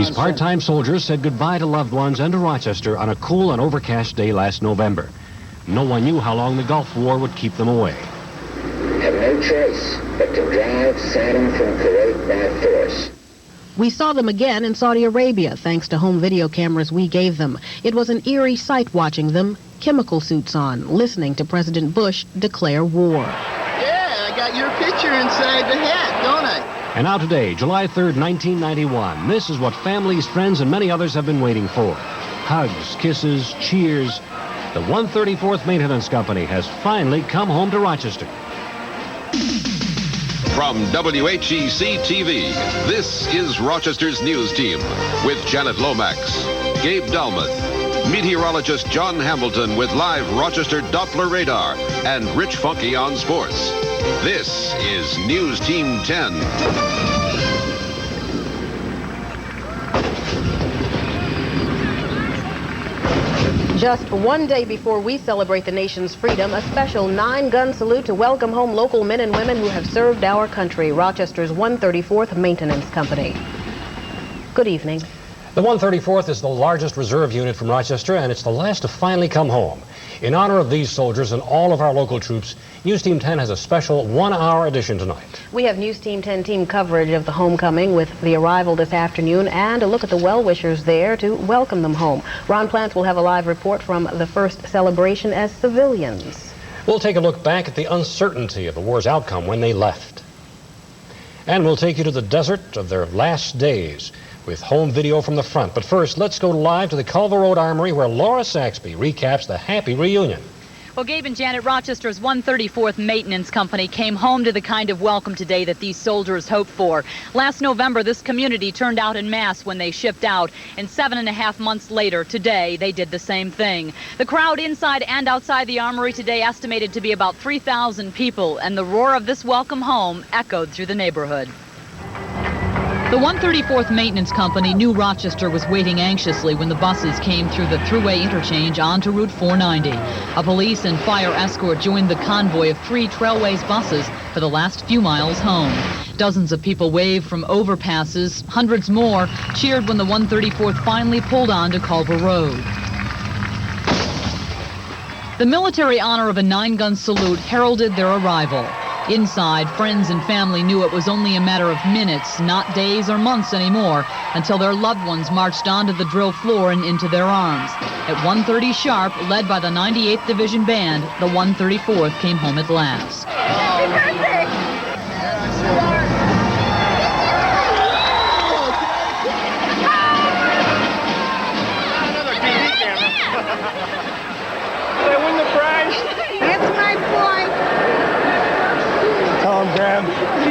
These part-time soldiers said goodbye to loved ones and to Rochester on a cool and overcast day last November. No one knew how long the Gulf War would keep them away. Have no choice but to drive Saddam from Kuwait by force. We saw them again in Saudi Arabia, thanks to home video cameras we gave them. It was an eerie sight watching them, chemical suits on, listening to President Bush declare war. Yeah, I got your picture inside the hat, don't I? And now today, July 3rd, 1991, this is what families, friends, and many others have been waiting for. Hugs, kisses, cheers. The 134th Maintenance Company has finally come home to Rochester. From WHEC-TV, this is Rochester's news team with Janet Lomax, Gabe Dalmuth, meteorologist John Hamilton with live Rochester Doppler radar, and Rich Funky on sports. This is News Team 10. Just one day before we celebrate the nation's freedom, a special 9-gun salute to welcome home local men and women who have served our country. Rochester's 134th Maintenance Company. Good evening. The 134th is the largest reserve unit from Rochester, and it's the last to finally come home. In honor of these soldiers and all of our local troops, News Team 10 has a special 1-hour edition tonight. We have News Team 10 team coverage of the homecoming with the arrival this afternoon and a look at the well-wishers there to welcome them home. Ron Plants will have a live report from the first celebration as civilians. We'll take a look back at the uncertainty of the war's outcome when they left. And we'll take you to the desert of their last days with home video from the front. But first, let's go live to the Culver Road Armory where Laura Saxby recaps the happy reunion. Well, Gabe and Janet, Rochester's 134th Maintenance Company came home to the kind of welcome today that these soldiers hoped for. Last November, this community turned out en masse when they shipped out, and 7.5 months later, today, they did the same thing. The crowd inside and outside the armory today estimated to be about 3,000 people, and the roar of this welcome home echoed through the neighborhood. The 134th Maintenance Company knew Rochester was waiting anxiously when the buses came through the thruway interchange onto Route 490. A police and fire escort joined the convoy of 3 Trailways buses for the last few miles home. Dozens of people waved from overpasses. Hundreds more cheered when the 134th finally pulled on to Culver Road. The military honor of a 9-gun salute heralded their arrival. Inside, friends and family knew it was only a matter of minutes, not days or months anymore, until their loved ones marched onto the drill floor and into their arms. At 1:30 sharp, led by the 98th Division Band, the 134th came home at last. Did I win the prize? That's my boy. Tell him, Graham.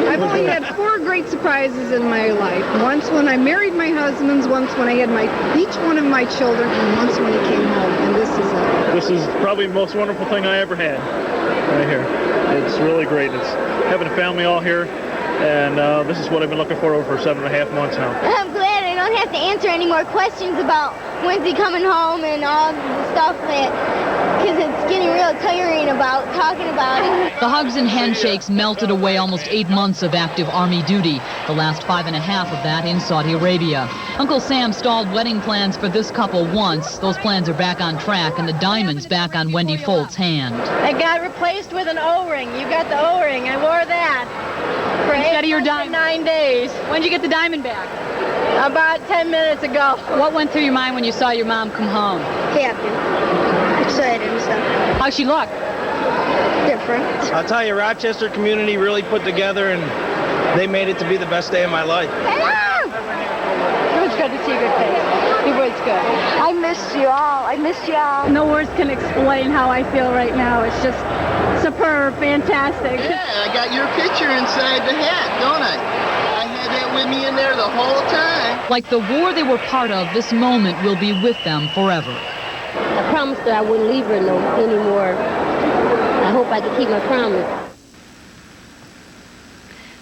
I've only had 4 great surprises in my life. Once when I married my husband, once when I had each one of my children, and once when he came home. And this is it. This is probably the most wonderful thing I ever had right here. It's really great. It's having a family all here, and this is what I've been looking for over 7.5 months now. I'm glad I don't have to answer any more questions about when's he coming home and all the stuff because it's getting real tiring about talking about it. The hugs and handshakes melted away almost 8 months of active Army duty, the last 5.5 of that in Saudi Arabia. Uncle Sam stalled wedding plans for this couple once. Those plans are back on track, and the diamond's back on Wendy Folt's hand. It got replaced with an O-ring. You got the O-ring. I wore that for Instead of your diamond. 9 days. When'd you get the diamond back? About 10 minutes ago. What went through your mind when you saw your mom come home? Happy. Excited and stuff. How'd she look? Different. I'll tell you, Rochester community really put together, and they made it to be the best day of my life. Hello! It was good to see your face. It was good. I missed you all. I missed you all. No words can explain how I feel right now. It's just superb, fantastic. Yeah, I got your picture inside the hat, don't I? I had that with me in there the whole time. Like the war they were part of, this moment will be with them forever. I promised that I wouldn't leave her anymore. I hope I can keep my promise.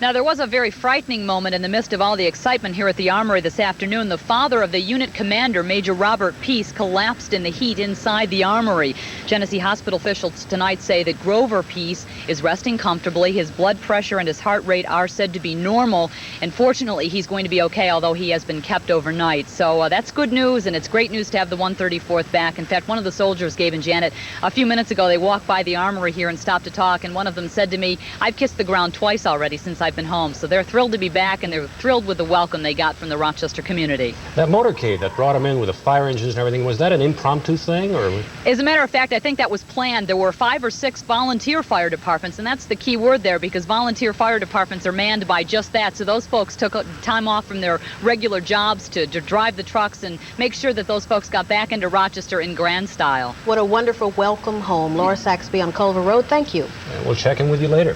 Now, there was a very frightening moment in the midst of all the excitement here at the Armory this afternoon. The father of the unit commander, Major Robert Peace, collapsed in the heat inside the Armory. Genesee Hospital officials tonight say that Grover Peace is resting comfortably. His blood pressure and his heart rate are said to be normal, and fortunately he's going to be okay, although he has been kept overnight. So that's good news, and it's great news to have the 134th back. In fact, one of the soldiers, Gabe and Janet, a few minutes ago, they walked by the Armory here and stopped to talk, and one of them said to me, "I've kissed the ground twice already since I've been home." So they're thrilled to be back, and they're thrilled with the welcome they got from the Rochester community. That motorcade that brought them in with the fire engines and everything, was that an impromptu thing, or? As a matter of fact, I think that was planned. There were 5 or 6 volunteer fire departments, and that's the key word there, because volunteer fire departments are manned by just that. So those folks took time off from their regular jobs to drive the trucks and make sure that those folks got back into Rochester in grand style. What a wonderful welcome home. Laura Saxby on Culver Road, thank you. And we'll check in with you later.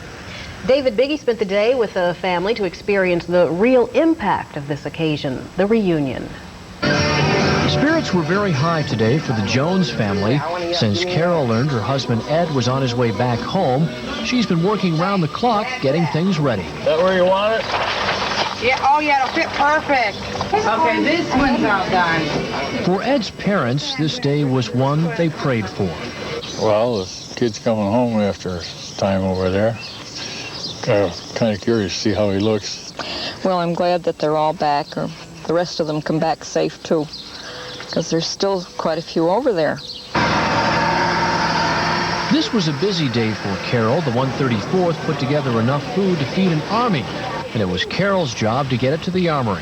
David Biggie spent the day with the family to experience the real impact of this occasion, the reunion. Spirits were very high today for the Jones family. Since Carol learned her husband Ed was on his way back home, she's been working round the clock getting things ready. Is that where you want it? Yeah, oh yeah, it'll fit perfect. Okay, this one's all done. For Ed's parents, this day was one they prayed for. Well, the kid's coming home after his time over there. Kind of curious to see how he looks. Well, I'm glad that they're all back, or the rest of them come back safe too, because there's still quite a few over there. This was a busy day for Carol. The 134th put together enough food to feed an army, and it was Carol's job to get it to the Armory.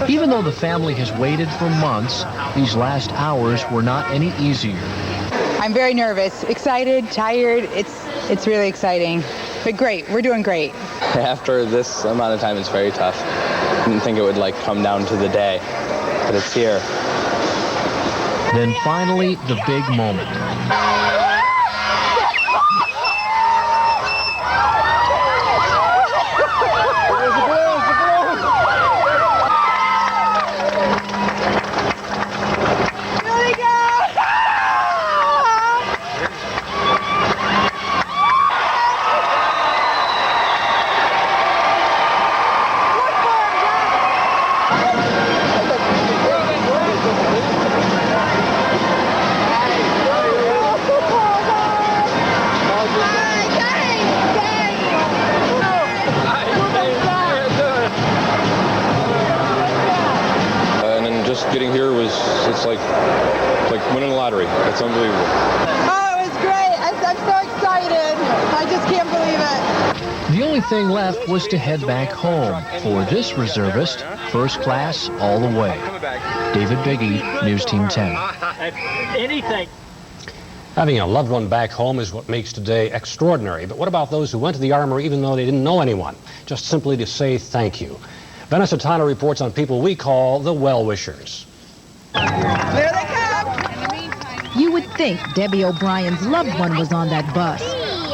Even though the family has waited for months, these last hours were not any easier. I'm very nervous, excited, tired. It's really exciting, but great. We're doing great. After this amount of time, it's very tough. I didn't think it would come down to the day, but it's here. Then finally, the big moment. Getting here it's like winning the lottery. It's unbelievable. Oh, it was great. I'm so excited. I just can't believe it. The only thing left was to head back home. For this reservist, first class all the way. David Biggie, News Team 10. Anything. Having a loved one back home is what makes today extraordinary. But what about those who went to the Armory even though they didn't know anyone, just simply to say thank you? Vanessa Tana reports on people we call the well-wishers. There they come! You would think Debbie O'Brien's loved one was on that bus.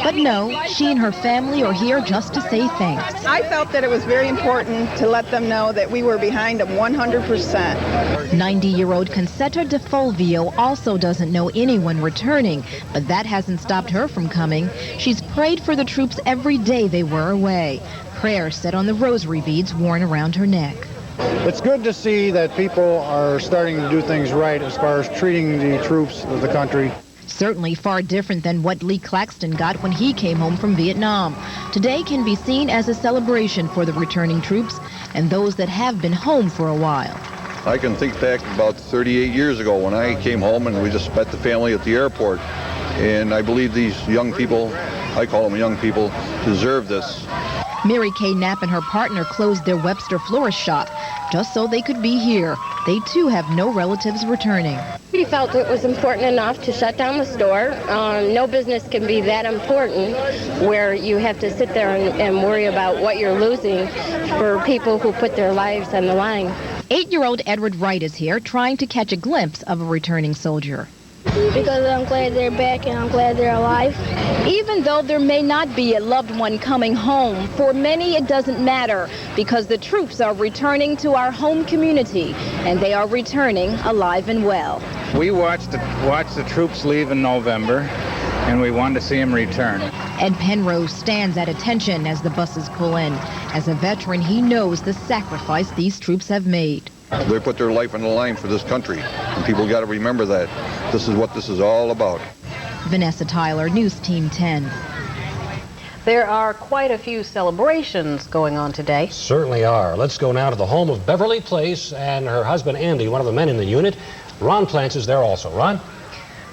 But no, she and her family are here just to say thanks. I felt that it was very important to let them know that we were behind them 100%. 90-year-old Concetta De Fulvio also doesn't know anyone returning, but that hasn't stopped her from coming. She's prayed for the troops every day they were away. Prayers said on the rosary beads worn around her neck. It's good to see that people are starting to do things right as far as treating the troops of the country. Certainly far different than what Lee Claxton got when he came home from Vietnam. Today can be seen as a celebration for the returning troops and those that have been home for a while. I can think back about 38 years ago when I came home and we just met the family at the airport. And I believe these young people, I call them young people, deserve this. Mary Kay Knapp and her partner closed their Webster florist shop just so they could be here. They too have no relatives returning. We felt it was important enough to shut down the store. No business can be that important where you have to sit there and worry about what you're losing for people who put their lives on the line. 8-year-old Edward Wright is here trying to catch a glimpse of a returning soldier. Because I'm glad they're back and I'm glad they're alive. Even though there may not be a loved one coming home, for many it doesn't matter because the troops are returning to our home community and they are returning alive and well. We watched the troops leave in November and we wanted to see them return. Ed Penrose stands at attention as the buses pull in. As a veteran, he knows the sacrifice these troops have made. They put their life on the line for this country, and people got to remember that. This is what this is all about. Vanessa Tyler, News Team 10. There are quite a few celebrations going on today. Certainly are. Let's go now to the home of Beverly Place and her husband Andy, one of the men in the unit. Ron Plants is there also. Ron?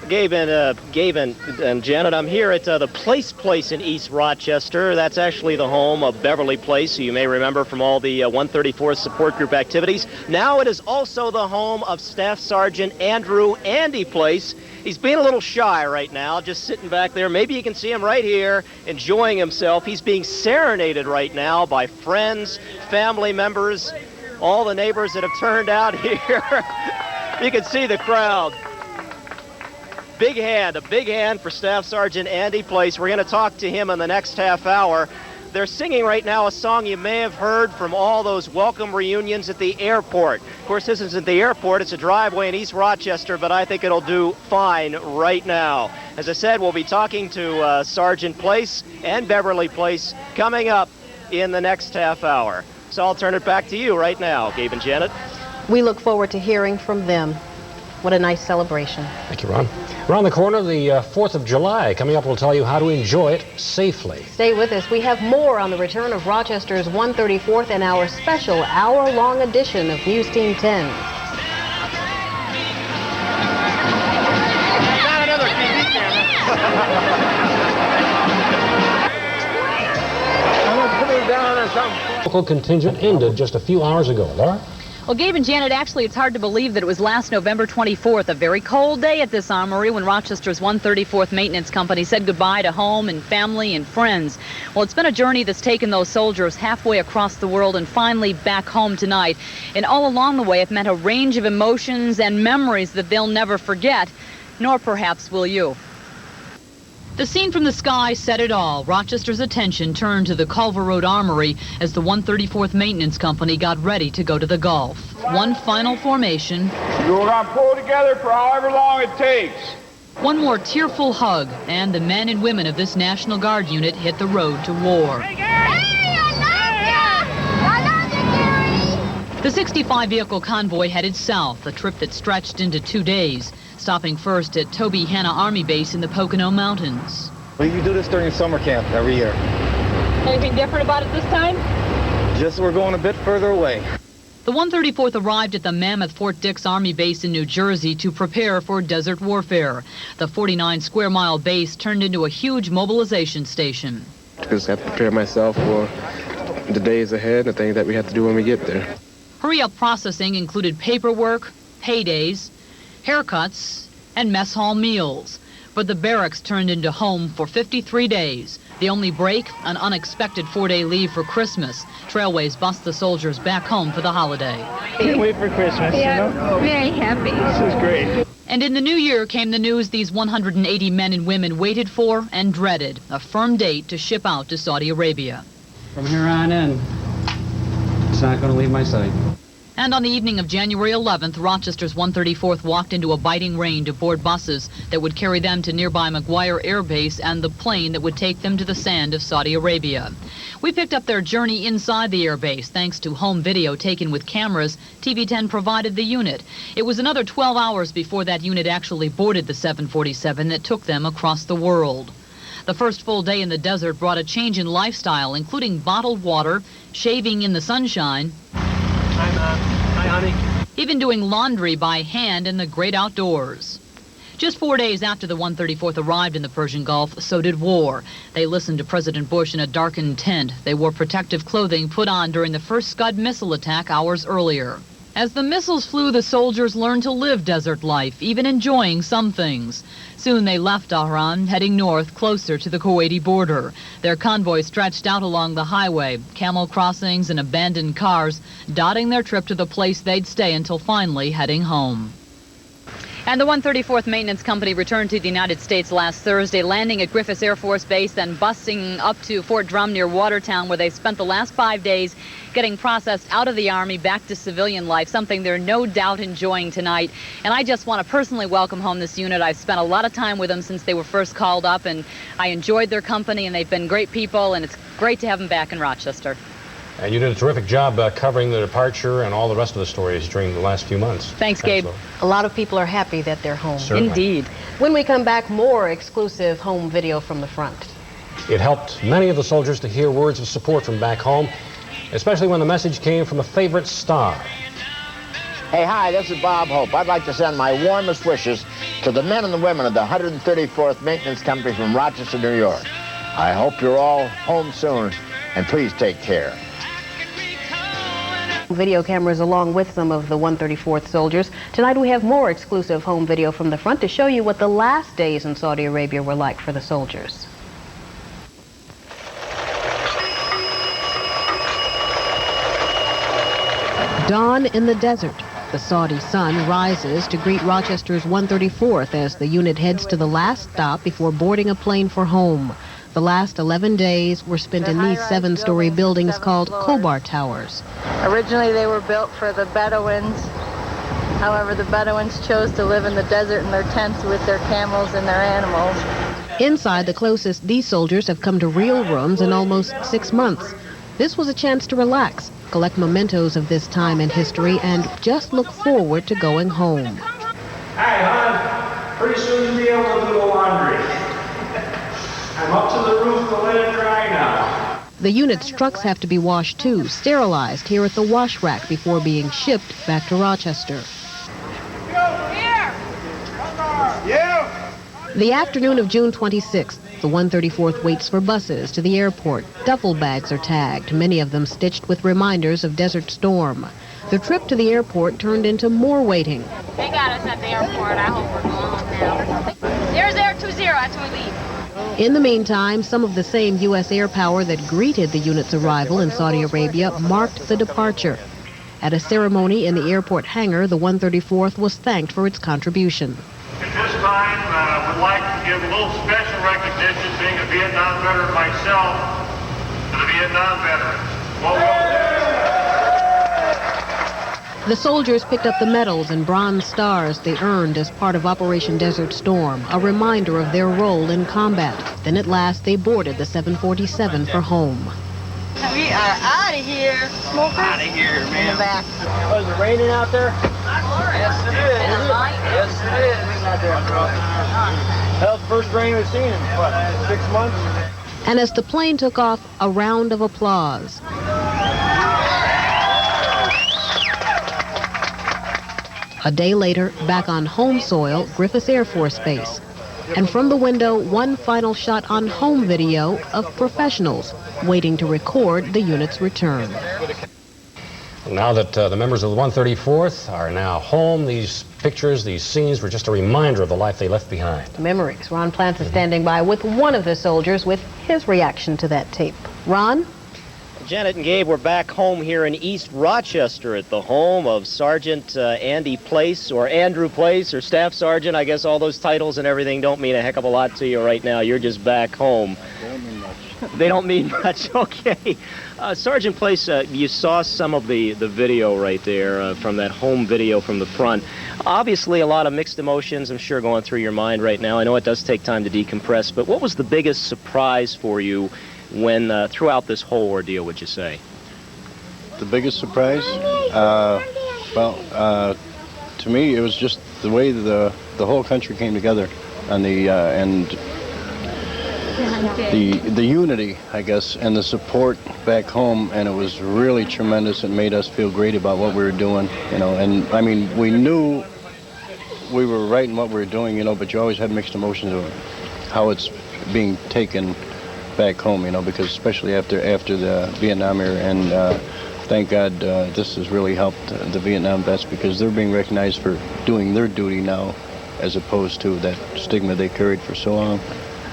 Gabe and Janet, I'm here at the Place in East Rochester. That's actually the home of Beverly Place, who you may remember from all the 134th Support Group activities. Now it is also the home of Staff Sergeant Andy Place. He's being a little shy right now, just sitting back there. Maybe you can see him right here, enjoying himself. He's being serenaded right now by friends, family members, all the neighbors that have turned out here. You can see the crowd. A big hand for Staff Sergeant Andy Place. We're going to talk to him in the next half hour. They're singing right now a song you may have heard from all those welcome reunions at the airport. Of course, this isn't the airport, it's a driveway in East Rochester, but I think it'll do fine right now. As I said, we'll be talking to Sergeant Place and Beverly Place coming up in the next half hour. So I'll turn it back to you right now, Gabe and Janet. We look forward to hearing from them. What a nice celebration. Thank you, Ron. Around the corner, the 4th of July. Coming up, we'll tell you how to enjoy it safely. Stay with us. We have more on the return of Rochester's 134th and our special hour-long edition of News Team 10. Not another TV camera. I'm going to put it down on something. Local contingent ended just a few hours ago. Laura? Well, Gabe and Janet, actually, it's hard to believe that it was last November 24th, a very cold day at this armory when Rochester's 134th Maintenance Company said goodbye to home and family and friends. Well, it's been a journey that's taken those soldiers halfway across the world and finally back home tonight. And all along the way, it meant a range of emotions and memories that they'll never forget, nor perhaps will you. The scene from the sky said it all. Rochester's attention turned to the Culver Road Armory as the 134th Maintenance Company got ready to go to the Gulf. One final formation. You're going to pull together for however long it takes. One more tearful hug, and the men and women of this National Guard unit hit the road to war. The 65-vehicle convoy headed south, a trip that stretched into 2 days, stopping first at Toby Hanna Army Base in the Pocono Mountains. We do this during summer camp every year. Anything different about it this time? Just we're going a bit further away. The 134th arrived at the mammoth Fort Dix Army Base in New Jersey to prepare for desert warfare. The 49-square-mile base turned into a huge mobilization station. Just have to prepare myself for the days ahead, the things that we have to do when we get there. Hurry-up processing included paperwork, paydays, haircuts, and mess hall meals. But the barracks turned into home for 53 days. The only break, an unexpected 4-day leave for Christmas. Trailways bust the soldiers back home for the holiday. Can't wait for Christmas, Yeah, you know? very happy. This is great. And in the new year came the news these 180 men and women waited for and dreaded, a firm date to ship out to Saudi Arabia. From here on in, it's not going to leave my sight. And on the evening of January 11th, Rochester's 134th walked into a biting rain to board buses that would carry them to nearby McGuire Air Base and the plane that would take them to the sand of Saudi Arabia. We picked up their journey inside the air base thanks to home video taken with cameras TV10 provided the unit. It was another 12 hours before that unit actually boarded the 747 that took them across the world. The first full day in the desert brought a change in lifestyle, including bottled water, shaving in the sunshine, Hi, honey. even doing laundry by hand in the great outdoors. Just 4 days after the 134th arrived in the Persian Gulf, so did war. They listened to President Bush in a darkened tent. They wore protective clothing put on during the first Scud missile attack hours earlier. As the missiles flew, the soldiers learned to live desert life, even enjoying some things. Soon they left Ahran, heading north, closer to the Kuwaiti border. Their convoy stretched out along the highway, camel crossings and abandoned cars, dotting their trip to the place they'd stay until finally heading home. And the 134th Maintenance Company returned to the United States last Thursday, landing at Griffiths Air Force Base, then busing up to Fort Drum near Watertown, where they spent the last 5 days getting processed out of the Army back to civilian life, something they're no doubt enjoying tonight. And I just want to personally welcome home this unit. I've spent a lot of time with them since they were first called up, and I enjoyed their company, and they've been great people, and it's great to have them back in Rochester. And you did a terrific job covering the departure and all the rest of the stories during the last few months. Thanks, Gabe. A lot of people are happy that they're home. Certainly. Indeed. When we come back, more exclusive home video from the front. It helped many of the soldiers to hear words of support from back home, especially when the message came from a favorite star. Hey, hi, this is Bob Hope. I'd like to send my warmest wishes to the men and the women of the 134th Maintenance Company from Rochester, New York. I hope you're all home soon, and please take care. Video cameras along with some of the 134th soldiers. Tonight we have more exclusive home video from the front to show you what the last days in Saudi Arabia were like for the soldiers. Dawn in the desert. The Saudi sun rises to greet Rochester's 134th as the unit heads to the last stop before boarding a plane for home. The last 11 days were spent in these 7-story buildings called Khobar Towers. Originally they were built for the Bedouins. However, the Bedouins chose to live in the desert in their tents with their camels and their animals. Inside, the closest these soldiers have come to real rooms in almost 6 months. This was a chance to relax, collect mementos of this time in history, and just look forward to going home. Hey, hon, pretty soon you'll be able to do the laundry. I'm up to the roof to let it dry now. The unit's trucks have to be washed too, sterilized here at the wash rack before being shipped back to Rochester. The afternoon of June 26th, the 134th waits for buses to the airport. Duffel bags are tagged, many of them stitched with reminders of Desert Storm. The trip to the airport turned into more waiting. They got us at the airport. I hope we're going home now. 0020, that's when we leave. In the meantime, some of the same U.S. air power that greeted the unit's arrival in Saudi Arabia marked the departure. At a ceremony in the airport hangar, the 134th was thanked for its contribution. At this time, I would like to give a little special recognition, being a Vietnam veteran myself, to the Vietnam veterans. The soldiers picked up the medals and bronze stars they earned as part of Operation Desert Storm, a reminder of their role in combat. Then at last they boarded the 747 for home. We are out of here. Smokers? Out of here, man. In the back. Oh, is it raining out there? Yes, it is. Yes, it is. That's the first rain we've seen in, what, 6 months? And as the plane took off, a round of applause. A day later, back on home soil, Griffiths Air Force Base. And from the window, one final shot on home video of professionals waiting to record the unit's return. Now that the members of the 134th are now home, these pictures, these scenes were just a reminder of the life they left behind. Memories. Ron Plants is standing by with one of the soldiers with his reaction to that tape. Ron? Janet and Gabe, we're back home here in East Rochester at the home of Sergeant Andy Place, or Andrew Place, or Staff Sergeant. I guess all those titles and everything don't mean a heck of a lot to you right now. You're just back home. They don't mean much. They don't mean much, okay. Sergeant Place, you saw some of the video right there from that home video from the front. Obviously, a lot of mixed emotions, I'm sure, going through your mind right now. I know it does take time to decompress, but what was the biggest surprise for you when throughout this whole ordeal, would you say? The biggest surprise? To me, it was just the way the whole country came together, and the unity, I guess, and the support back home, and it was really tremendous. It made us feel great about what we were doing, you know. And I mean, we knew we were right in what we were doing, you know, but you always had mixed emotions of how it's being taken back home, you know, because especially after the Vietnam era, and thank God this has really helped the Vietnam vets, because they're being recognized for doing their duty now, as opposed to that stigma they carried for so long.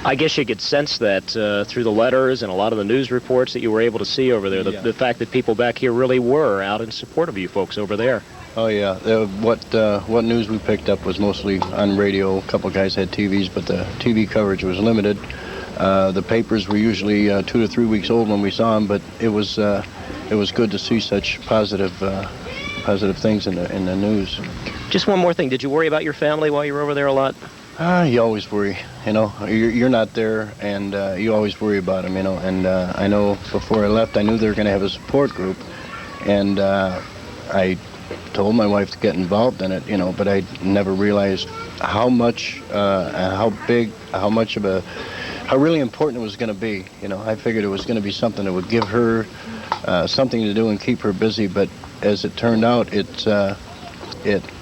I guess you could sense that through the letters and a lot of the news reports that you were able to see over there, the fact that people back here really were out in support of you folks over there. Oh yeah, what news we picked up was mostly on radio. A couple guys had TVs, but the TV coverage was limited. The papers were usually 2 to 3 weeks old when we saw them, but it was good to see such positive things in the news. Just one more thing. Did you worry about your family while you were over there a lot? You always worry, you know. You're not there, and you always worry about them, you know. And I know before I left, I knew they were going to have a support group, and I told my wife to get involved in it, you know. But I never realized how much, how really important it was going to be. You know, I figured it was going to be something that would give her something to do and keep her busy. But as it turned out, it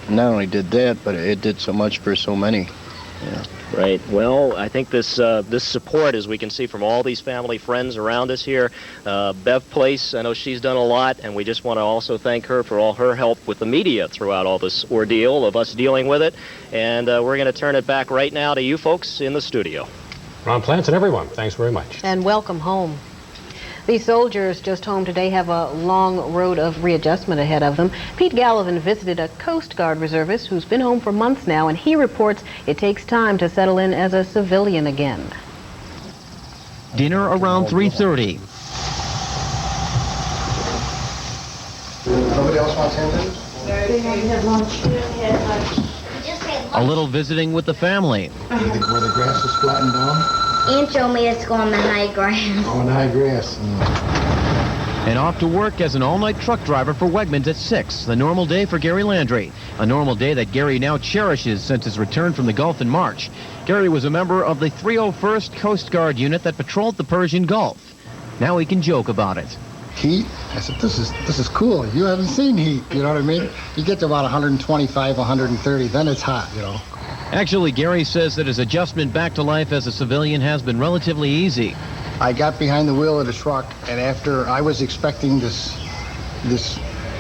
not only did that, but it did so much for so many. Yeah. Right. Well, I think this support, as we can see from all these family friends around us here, Bev Place, I know she's done a lot, and we just want to also thank her for all her help with the media throughout all this ordeal of us dealing with it. And we're going to turn it back right now to you folks in the studio. Ron Plants and everyone, thanks very much. And welcome home. These soldiers just home today have a long road of readjustment ahead of them. Pete Gallivan visited a Coast Guard reservist who's been home for months now, and he reports it takes time to settle in as a civilian again. Dinner around 3:30. Nobody else wants hamburgers? They had lunch. A little visiting with the family. Where the grass is flattened down? Aunt Joe made us go on the high grass. On the high grass. And off to work as an all-night truck driver for Wegmans at 6. The normal day for Gary Landry. A normal day that Gary now cherishes since his return from the Gulf in March. Gary was a member of the 301st Coast Guard unit that patrolled the Persian Gulf. Now he can joke about it. Heat? I said, this is cool. You haven't seen heat, you know what I mean? You get to about 125, 130, then it's hot, you know. Actually, Gary says that his adjustment back to life as a civilian has been relatively easy. I got behind the wheel of the truck, and after I was expecting this,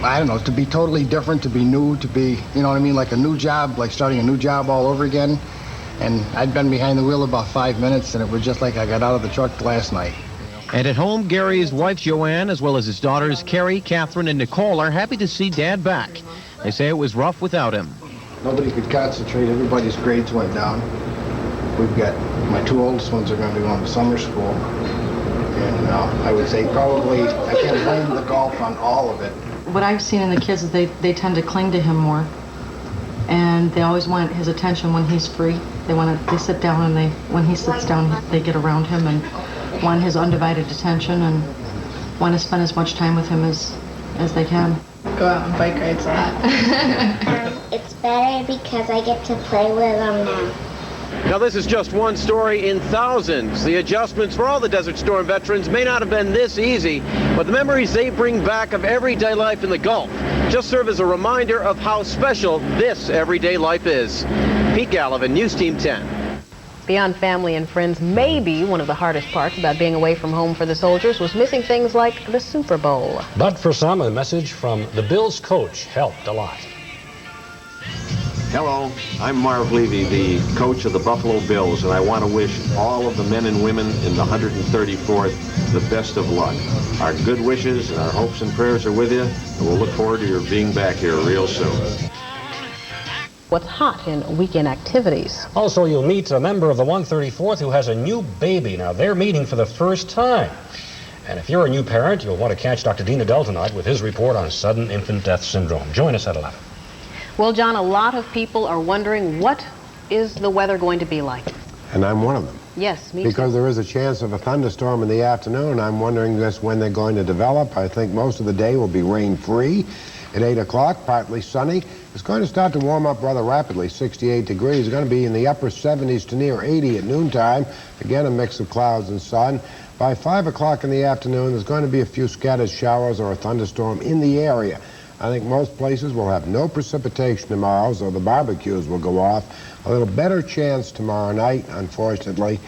I don't know, to be totally different, to be new, to be, you know what I mean, like a new job, like starting a new job all over again. And I'd been behind the wheel about 5 minutes, and it was just like I got out of the truck last night. And at home, Gary's wife, Joanne, as well as his daughters, Carrie, Catherine, and Nicole, are happy to see Dad back. They say it was rough without him. Nobody could concentrate. Everybody's grades went down. We've got, my 2 oldest ones are going to be going to summer school. And I would say probably, I can't blame the golf on all of it. What I've seen in the kids is they tend to cling to him more. And they always want his attention when he's free. They sit down, and when he sits down, they get around him and want his undivided attention and want to spend as much time with him as they can. Go out on bike rides a lot. It's better because I get to play with them now. Now, this is just one story in thousands. The adjustments for all the Desert Storm veterans may not have been this easy, but the memories they bring back of everyday life in the Gulf just serve as a reminder of how special this everyday life is. Pete Gallivan, News Team 10. Beyond family and friends, maybe one of the hardest parts about being away from home for the soldiers was missing things like the Super Bowl. But for some, a message from the Bills coach helped a lot. Hello, I'm Marv Levy, the coach of the Buffalo Bills, and I want to wish all of the men and women in the 134th the best of luck. Our good wishes and our hopes and prayers are with you, and we'll look forward to your being back here real soon. What's hot in weekend activities. Also, you'll meet a member of the 134th who has a new baby. Now, they're meeting for the first time. And if you're a new parent, you'll want to catch Dr. Dean Adele tonight with his report on sudden infant death syndrome. Join us at 11. Well, John, a lot of people are wondering, what is the weather going to be like? And I'm one of them. Yes, me Because too. there is a chance of a thunderstorm in the afternoon. I'm wondering just when they're going to develop. I think most of the day will be rain-free. At 8 o'clock, partly sunny. It's going to start to warm up rather rapidly, 68 degrees. It's going to be in the upper 70s to near 80 at noontime. Again, a mix of clouds and sun. By 5 o'clock in the afternoon, there's going to be a few scattered showers or a thunderstorm in the area. I think most places will have no precipitation tomorrow, so the barbecues will go off. A little better chance tomorrow night, unfortunately,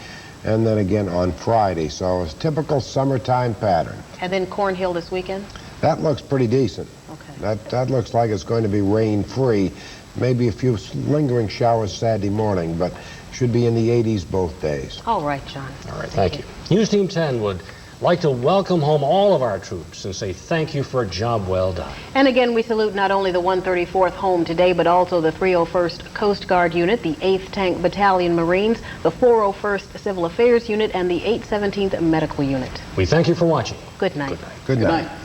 and then again on Friday. So it's a typical summertime pattern. And then Cornhill this weekend? That looks pretty decent. Okay. That looks like it's going to be rain-free. Maybe a few lingering showers Saturday morning, but should be in the 80s both days. All right, John. All right, thank you. News Team 10 would like to welcome home all of our troops and say thank you for a job well done. And again, we salute not only the 134th Home today, but also the 301st Coast Guard Unit, the 8th Tank Battalion Marines, the 401st Civil Affairs Unit, and the 817th Medical Unit. We thank you for watching. Good night. Good night. Good night.